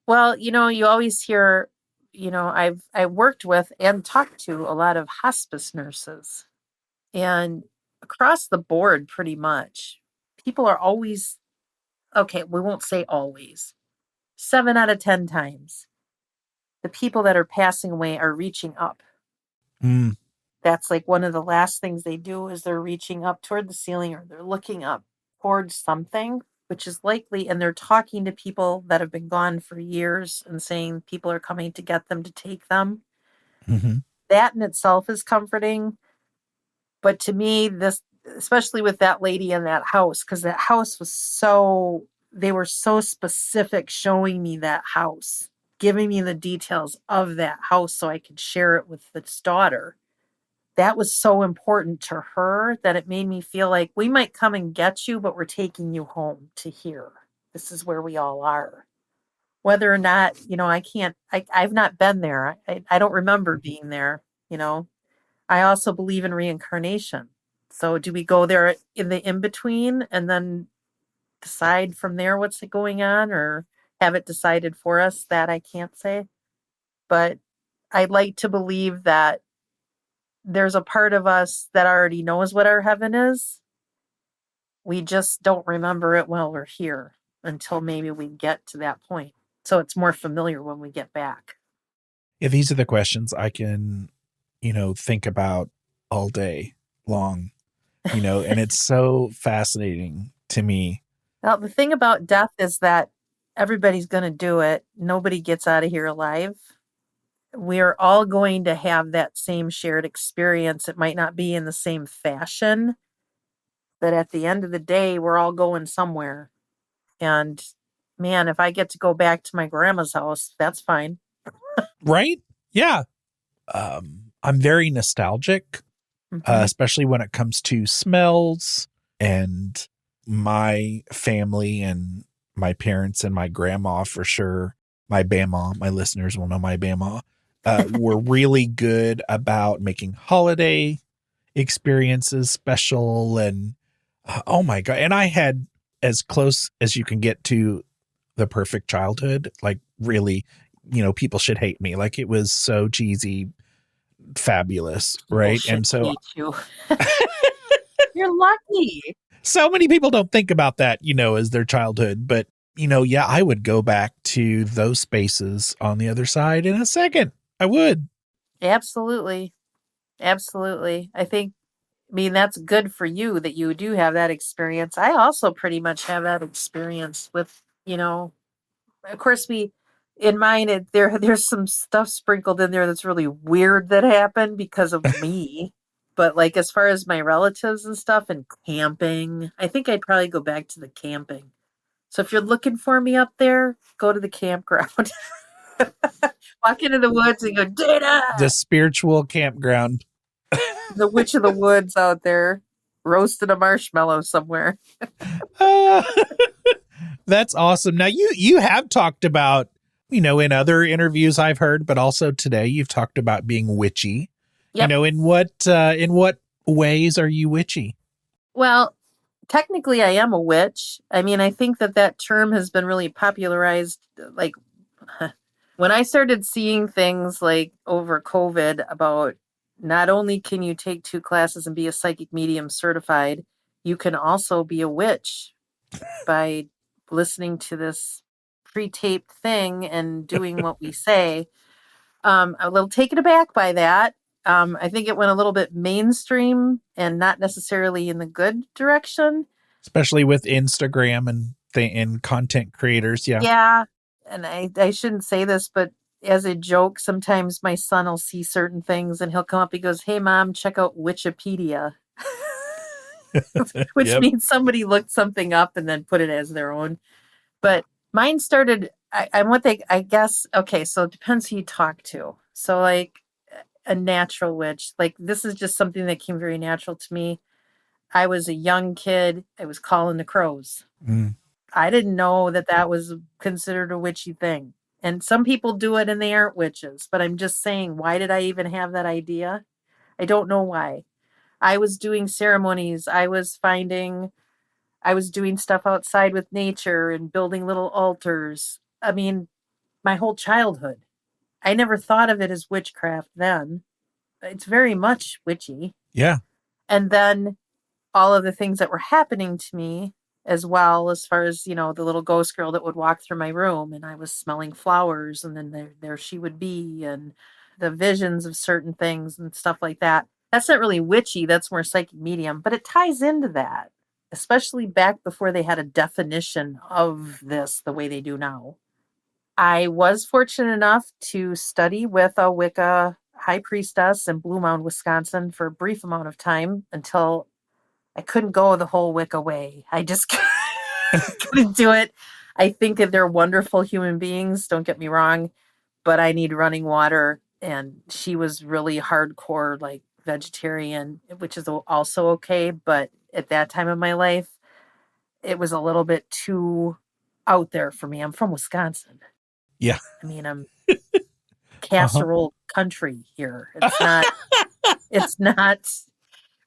Well, you always hear, I worked with and talked to a lot of hospice nurses, and across the board, pretty much, people are always, okay, we won't say always, 7 out of 10 times, the people that are passing away are reaching up. Mm. That's like one of the last things they do is they're reaching up toward the ceiling or they're looking up towards something. which is likely, and they're talking to people that have been gone for years and saying people are coming to get them to take them. Mm-hmm. That in itself is comforting. But to me, this, especially with that lady in that house, because that house was they were so specific showing me that house, giving me the details of that house so I could share it with this daughter. That was so important to her that it made me feel like we might come and get you, but we're taking you home to here. This is where we all are. Whether or not, I've not been there. I don't remember being there, you know. I also believe in reincarnation. So do we go there in the in-between and then decide from there what's going on, or have it decided for us? That I can't say. But I'd like to believe that there's a part of us that already knows what our heaven is. We just don't remember it while we're here until maybe we get to that point. So it's more familiar when we get back. Yeah, these are the questions I can, think about all day long, and it's so fascinating to me. Well, the thing about death is that everybody's going to do it. Nobody gets out of here alive. We're all going to have that same shared experience. It might not be in the same fashion, but at the end of the day, we're all going somewhere. And man, if I get to go back to my grandma's house, that's fine. Right? Yeah. I'm very nostalgic, especially when it comes to smells, and my family and my parents and my grandma, for sure. My Bama, my listeners will know my Bama, were really good about making holiday experiences special. And oh my God. And I had as close as you can get to the perfect childhood. Like, really, people should hate me. Like, it was so cheesy, fabulous, right? People And so hate you. You're lucky. so many people don't think about that, as their childhood. But, yeah, I would go back to those spaces on the other side in a second. I would. Absolutely. Absolutely. I mean, that's good for you that you do have that experience. I also pretty much have that experience with, of course, in mine, there's some stuff sprinkled in there that's really weird that happened because of me. But like, as far as my relatives and stuff and camping, I think I'd probably go back to the camping. So if you're looking for me up there, go to the campground. Walk into the woods and go, Dana! The spiritual campground. The witch of the woods out there roasting a marshmallow somewhere. That's awesome. Now you have talked about, in other interviews I've heard, but also today you've talked about being witchy. Yep. In what ways are you witchy? Well, technically I am a witch. I mean, I think that term has been really popularized. Like when I started seeing things like over COVID about not only can you take 2 classes and be a psychic medium certified, you can also be a witch by listening to this pre-taped thing and doing what we say. A little taken aback by that. I think it went a little bit mainstream and not necessarily in the good direction. Especially with Instagram and content creators. Yeah. Yeah. And I shouldn't say this, but as a joke, sometimes my son will see certain things and he'll come up, he goes, "Hey mom, check out Wikipedia." Which Yep. means somebody looked something up and then put it as their own. But mine started, I guess, okay, so it depends who you talk to. So like a natural witch, like this is just something that came very natural to me. I was a young kid. I was calling the crows. I didn't know that was considered a witchy thing. And some people do it and they aren't witches. But I'm just saying, why did I even have that idea? I don't know why. I was doing ceremonies. I was doing stuff outside with nature and building little altars. I mean, my whole childhood. I never thought of it as witchcraft then. It's very much witchy. Yeah. And then all of the things that were happening to me as well, as far as, the little ghost girl that would walk through my room and I was smelling flowers and then there she would be, and the visions of certain things and stuff like that. That's not really witchy. That's more psychic medium, but it ties into that. especially back before they had a definition of this the way they do now. I was fortunate enough to study with a Wicca high priestess in Blue Mound, Wisconsin for a brief amount of time until I couldn't go the whole Wicca way. I just couldn't do it. I think that they're wonderful human beings, don't get me wrong, but I need running water. And she was really hardcore, like vegetarian, which is also okay. But at that time of my life, it was a little bit too out there for me. I'm from Wisconsin. Yeah. I mean, I'm casserole country here. It's not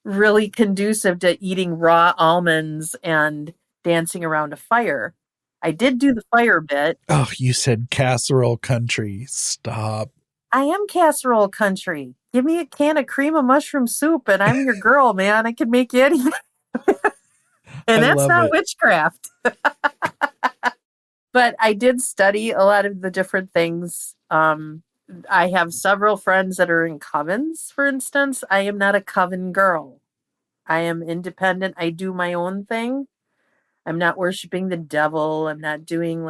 really conducive to eating raw almonds and dancing around a fire. I did do the fire bit. Oh, you said casserole country. Stop. I am casserole country. Give me a can of cream of mushroom soup and I'm your girl, man. I can make you anything. And that's not witchcraft. But I did study a lot of the different things. I have several friends that are in covens, for instance. I am not a coven girl. I am independent. I do my own thing. I'm not worshiping the devil. I'm not doing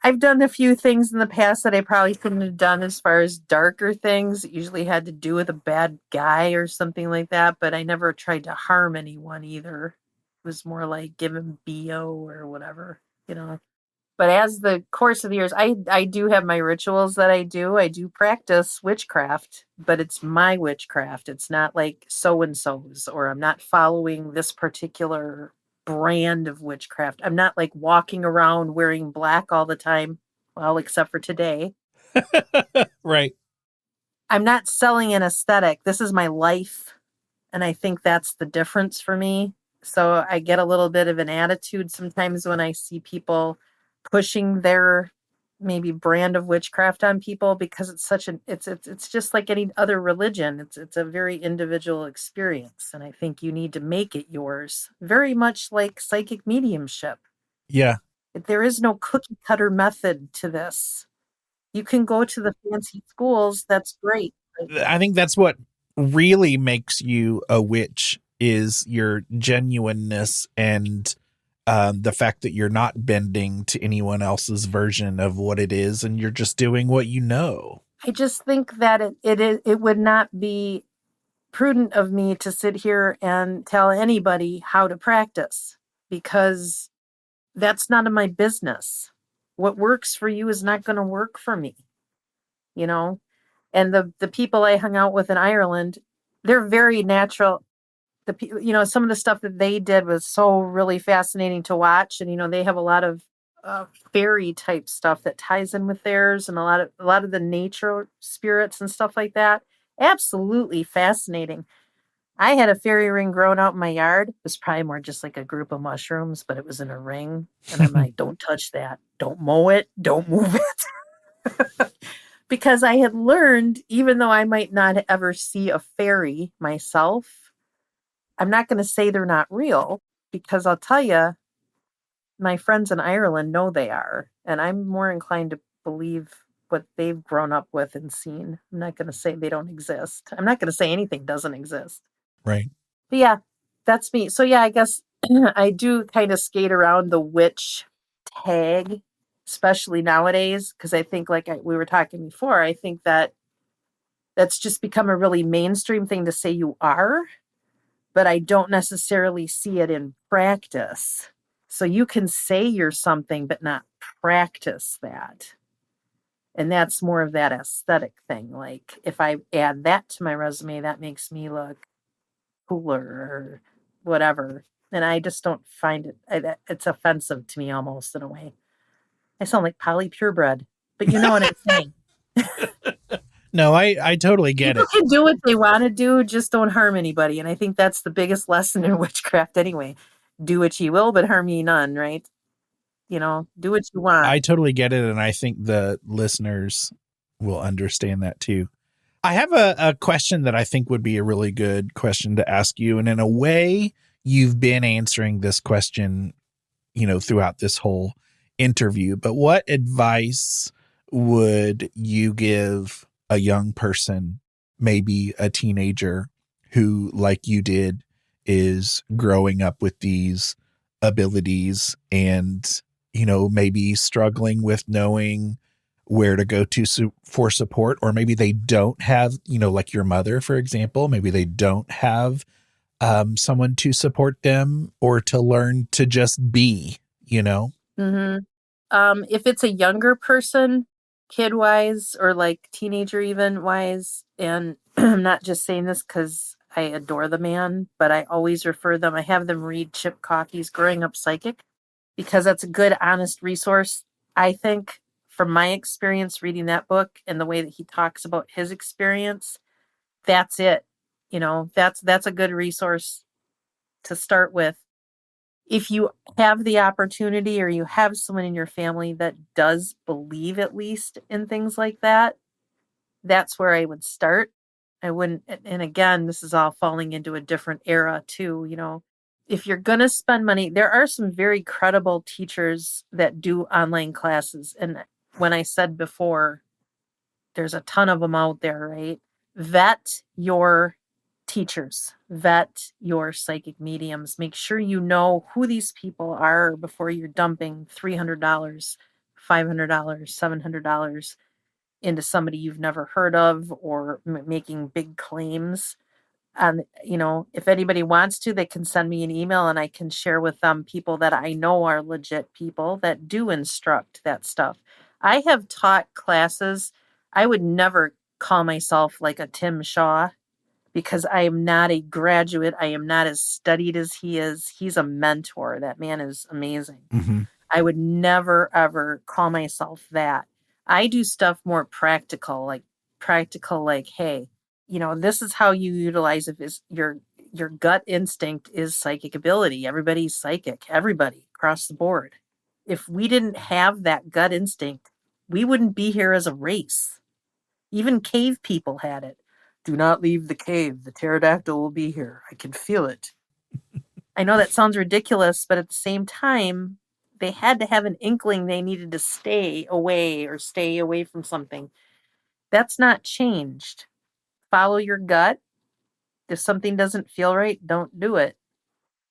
I've done a few things in the past that I probably couldn't have done as far as darker things. It usually had to do with a bad guy or something like that, but I never tried to harm anyone either. It was more like give him BO or whatever, But as the course of the years, I do have my rituals that I do. I do practice witchcraft, but it's my witchcraft. It's not like so-and-so's, or I'm not following this particular brand of witchcraft. I'm not like walking around wearing black all the time. Well, except for today. Right. I'm not selling an aesthetic. This is my life. And I think that's the difference for me. So I get a little bit of an attitude sometimes when I see people pushing their maybe brand of witchcraft on people, because it's just like any other religion. It's a very individual experience. And I think you need to make it yours, very much like psychic mediumship. Yeah. There is no cookie cutter method to this. You can go to the fancy schools. That's great. I think that's what really makes you a witch, is your genuineness and the fact that you're not bending to anyone else's version of what it is, and you're just doing what you know. I just think that it would not be prudent of me to sit here and tell anybody how to practice, because that's none of my business. What works for you is not going to work for me, And the people I hung out with in Ireland, they're very natural. Some of the stuff that they did was so really fascinating to watch. And, they have a lot of fairy type stuff that ties in with theirs, and a lot of the nature spirits and stuff like that. Absolutely fascinating. I had a fairy ring grown out in my yard. It was probably more just like a group of mushrooms, but it was in a ring. And I'm like, don't touch that. Don't mow it. Don't move it. Because I had learned, even though I might not ever see a fairy myself, I'm not going to say they're not real, because I'll tell you, my friends in Ireland know they are. And I'm more inclined to believe what they've grown up with and seen. I'm not going to say they don't exist. I'm not going to say anything doesn't exist. Right. But yeah, that's me. So yeah, I guess I do kind of skate around the witch tag, especially nowadays, because I think, like we were talking before, I think that that's just become a really mainstream thing to say you are. But I don't necessarily see it in practice. So you can say you're something, but not practice that. And that's more of that aesthetic thing. Like, if I add that to my resume, that makes me look cooler or whatever. And I just don't find it, it's offensive to me almost, in a way. I sound like Polly Purebred, but you know what I'm saying. No, I totally get People can do what they want to do, just don't harm anybody. And I think that's the biggest lesson in witchcraft anyway. Do what ye will, but harm ye none, right? Do what you want. I totally get it, and I think the listeners will understand that too. I have a question that I think would be a really good question to ask you. And in a way, you've been answering this question, throughout this whole interview. But what advice would you give a young person, maybe a teenager, who, like you did, is growing up with these abilities and, maybe struggling with knowing where to go to for support, or maybe they don't have, like your mother, for example, maybe they don't have someone to support them or to learn to just be, Mm-hmm. If it's a younger person, kid wise, or like teenager even wise, and I'm not just saying this because I adore the man, but I always refer them, I have them read Chip Coffey's Growing Up Psychic, because that's a good, honest resource. I think from my experience reading that book and the way that he talks about his experience, that's it. That's a good resource to start with. If you have the opportunity or you have someone in your family that does believe at least in things like that, that's where I would start. I wouldn't, and again, this is all falling into a different era too, If you're going to spend money, there are some very credible teachers that do online classes. And when I said before, there's a ton of them out there, right? Vet your teachers, vet your psychic mediums. Make sure you know who these people are before you're dumping $300, $500, $700 into somebody you've never heard of, or making big claims. And, if anybody wants to, they can send me an email and I can share with them people that I know are legit people that do instruct that stuff. I have taught classes. I would never call myself like a Tim Shaw because I am not a graduate. I am not as studied as he is. He's a mentor. That man is amazing. Mm-hmm. I would never, ever call myself that. I do stuff more practical, like, hey, this is how you utilize it. Is your gut instinct is psychic ability. Everybody's psychic, everybody across the board. If we didn't have that gut instinct, we wouldn't be here as a race. Even cave people had it. Do not leave the cave. The pterodactyl will be here. I can feel it. I know that sounds ridiculous, but at the same time, they had to have an inkling they needed to stay away from something. That's not changed. Follow your gut. If something doesn't feel right, don't do it.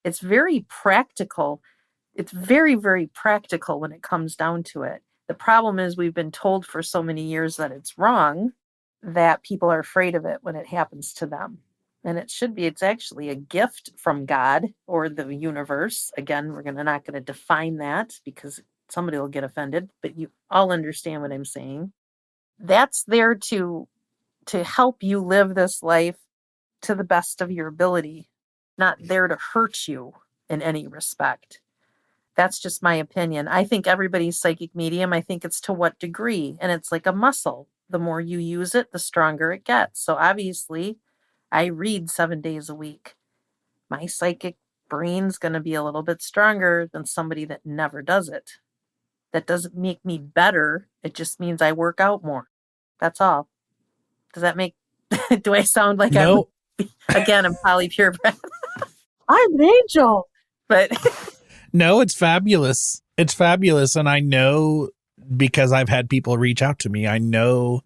It's very practical. It's very, very practical when it comes down to it. The problem is we've been told for so many years that it's wrong that people are afraid of it when it happens to them. And it's actually a gift from God or the universe. Again, we're not going to define that because somebody will get offended, but you all understand what I'm saying. That's there to help you live this life to the best of your ability, not there to hurt you in any respect. That's just my opinion. I think everybody's psychic medium. I think it's to what degree. And it's like a muscle. The more you use it, the stronger it gets. So obviously, I read 7 days a week. My psychic brain's going to be a little bit stronger than somebody that never does it. That doesn't make me better. It just means I work out more. That's all. Does that make... Do I sound like No. I'm polypurebred. I'm an angel. But... No, it's fabulous. It's fabulous. And I know, because I've had people reach out to me, I know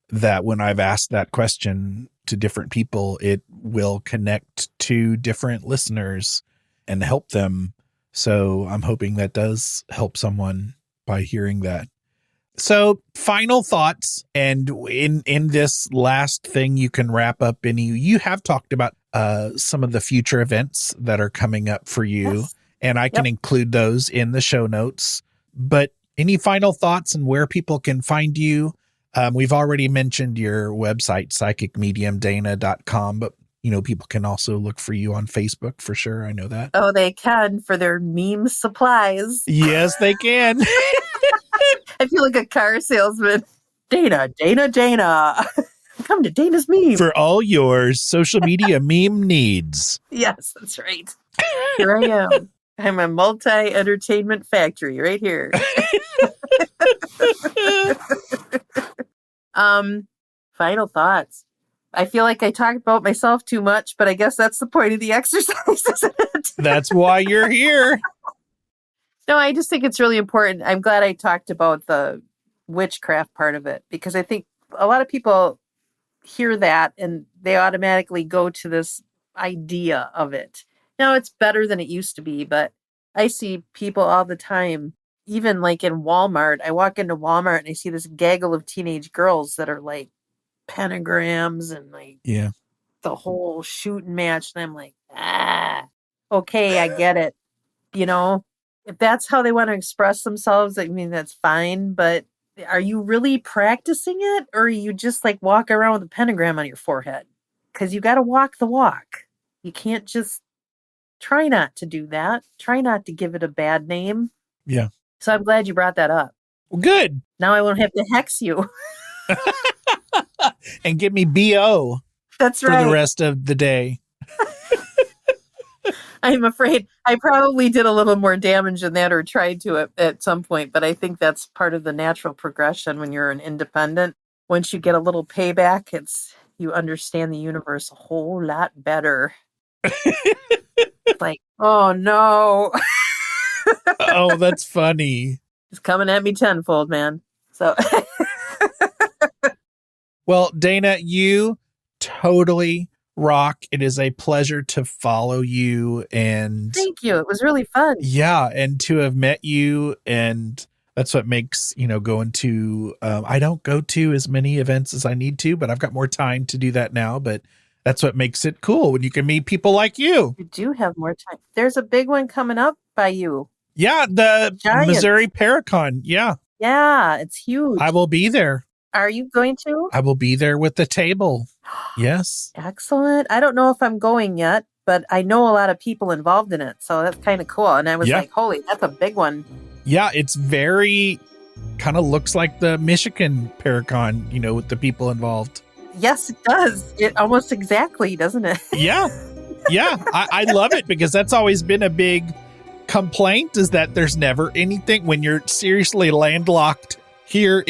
that when I've asked that question to different people, it will connect to different listeners and help them. So I'm hoping that does help someone by hearing that. So final thoughts. And in this last thing, you can wrap up you have talked about some of the future events that are coming up for you. Yes. And I can include those in the show notes. But any final thoughts on where people can find you? We've already mentioned your website, psychicmediumdana.com, but people can also look for you on Facebook for sure. I know that. Oh, they can for their meme supplies. Yes, they can. I feel like a car salesman. Dana. Come to Dana's meme. For all your social media meme needs. Yes, that's right. Here I am. I'm a multi-entertainment factory right here. Final thoughts. I feel like I talked about myself too much, but I guess that's the point of the exercise, isn't it? That's why you're here. No, I just think it's really important. I'm glad I talked about the witchcraft part of it, because I think a lot of people hear that and they automatically go to this idea of it. Now it's better than it used to be, but I see people all the time, even like in Walmart. I walk into Walmart and I see this gaggle of teenage girls that are like pentagrams and like Yeah. the whole shooting match. And I'm like, okay, I get it. You know, if that's how they want to express themselves, I mean, that's fine. But are you really practicing it, or are you just like walk around with a pentagram on your forehead? Because you got to walk the walk. You can't just try not to do that. Try not to give it a bad name. Yeah. So I'm glad you brought that up. Well, good. Now I won't have to hex you. And give me BO That's for right. the rest of the day. I'm afraid I probably did a little more damage than that, or tried to at some point, but I think that's part of the natural progression when you're an independent. Once you get a little payback, you understand the universe a whole lot better. Like, oh no. Oh, that's funny. It's coming at me tenfold, man. So Well, Dana, you totally rock. It is a pleasure to follow you, and thank you. It was really fun. yeah, and to have met you, and that's what makes, going to, I don't go to as many events as I need to, but I've got more time to do that now, but that's what makes it cool when you can meet people like you. You do have more time. There's a big one coming up by you. Yeah, the Giants. Missouri Paracon. Yeah, Yeah, it's huge. I will be there. Are you going to? I will be there with the table. Yes. Excellent. I don't know if I'm going yet, but I know a lot of people involved in it. So that's kind of cool. And I was like, holy, that's a big one. Yeah, it's very kind of looks like the Michigan Paracon, with the people involved. Yes, it does. It almost exactly, doesn't it? Yeah. Yeah. I love it because that's always been a big complaint, is that there's never anything when you're seriously landlocked here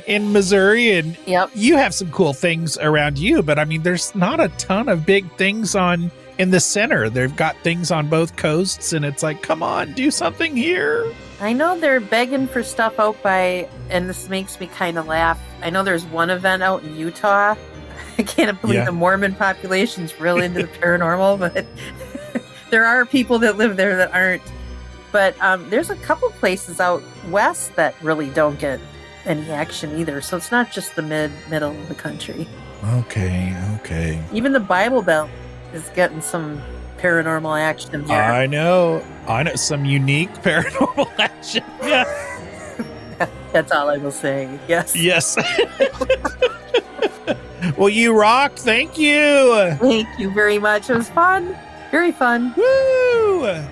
in Missouri, and you have some cool things around you, but I mean, there's not a ton of big things in the center. They've got things on both coasts, and it's like, come on, do something here. I know they're begging for stuff out by, and this makes me kind of laugh. I know there's one event out in Utah. I can't believe the Mormon population's really into the paranormal, but there are people that live there that aren't. But there's a couple places out west that really don't get any action either. So it's not just the middle of the country. Okay. Even the Bible Belt is getting some paranormal action there. I know some unique paranormal action. Yeah. That's all I will say. Yes. Well, you rock. Thank you. Thank you very much. It was fun. Very fun. Woo!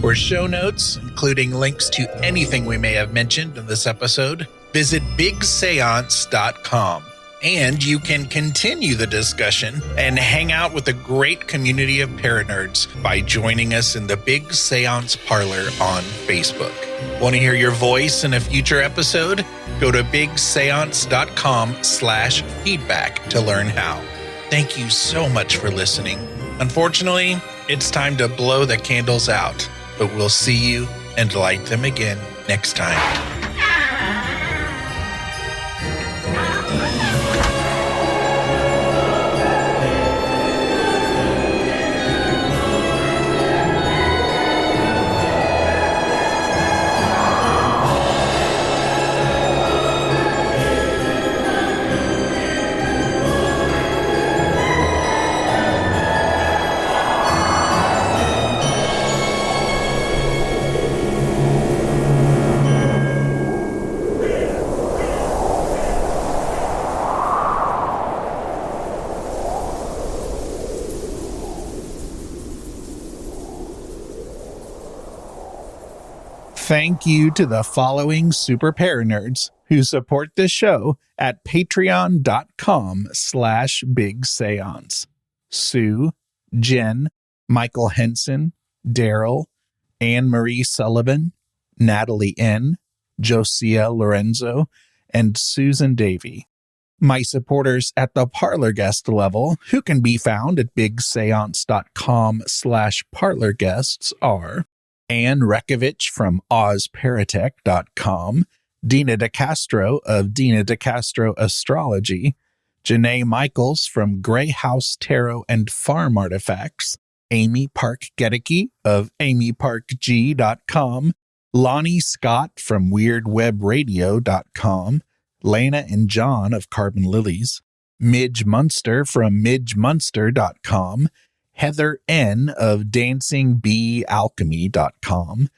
For show notes, including links to anything we may have mentioned in this episode, visit bigseance.com. And you can continue the discussion and hang out with a great community of paranerds by joining us in the Big Seance Parlor on Facebook. Want to hear your voice in a future episode? Go to bigseance.com/feedback to learn how. Thank you so much for listening. Unfortunately, it's time to blow the candles out, but we'll see you and light them again next time. Thank you to the following super paranerds who support this show at patreon.com/big seance. Sue, Jen, Michael Henson, Daryl, Anne Marie Sullivan, Natalie N., Josiah Lorenzo, and Susan Davey. My supporters at the Parlor guest level, who can be found at bigseance.com/parlor guests, are Anne Rekovich from ozparatech.com, Dina DeCastro of Dina DeCastro Astrology, Janae Michaels from Grey House Tarot and Farm Artifacts, Amy Park Gedicke of amyparkg.com, Lonnie Scott from weirdwebradio.com, Lana and John of Carbon Lilies, Midge Munster from midgemunster.com, Heather N. of dancingbeealchemy.com,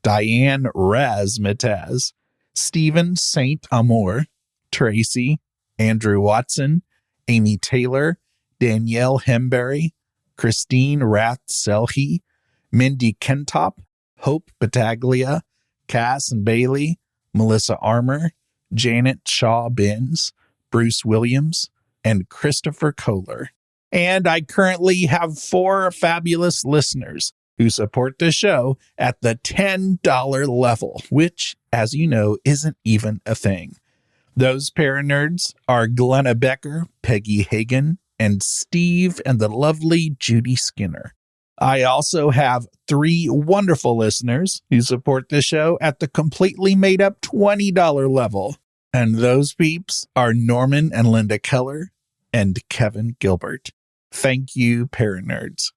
Diane Razmataz, Stephen St. Amour, Tracy, Andrew Watson, Amy Taylor, Danielle Hemberry, Christine Rath-Selhe, Mindy Kentop, Hope Battaglia, Cass and Bailey, Melissa Armour, Janet Shaw Binns, Bruce Williams, and Christopher Kohler. And I currently have 4 fabulous listeners who support the show at the $10 level, which, as you know, isn't even a thing. Those Paranerds are Glenna Becker, Peggy Hagan, and Steve and the lovely Judy Skinner. I also have 3 wonderful listeners who support the show at the completely made up $20 level. And those peeps are Norman and Linda Keller and Kevin Gilbert. Thank you, Paranerds.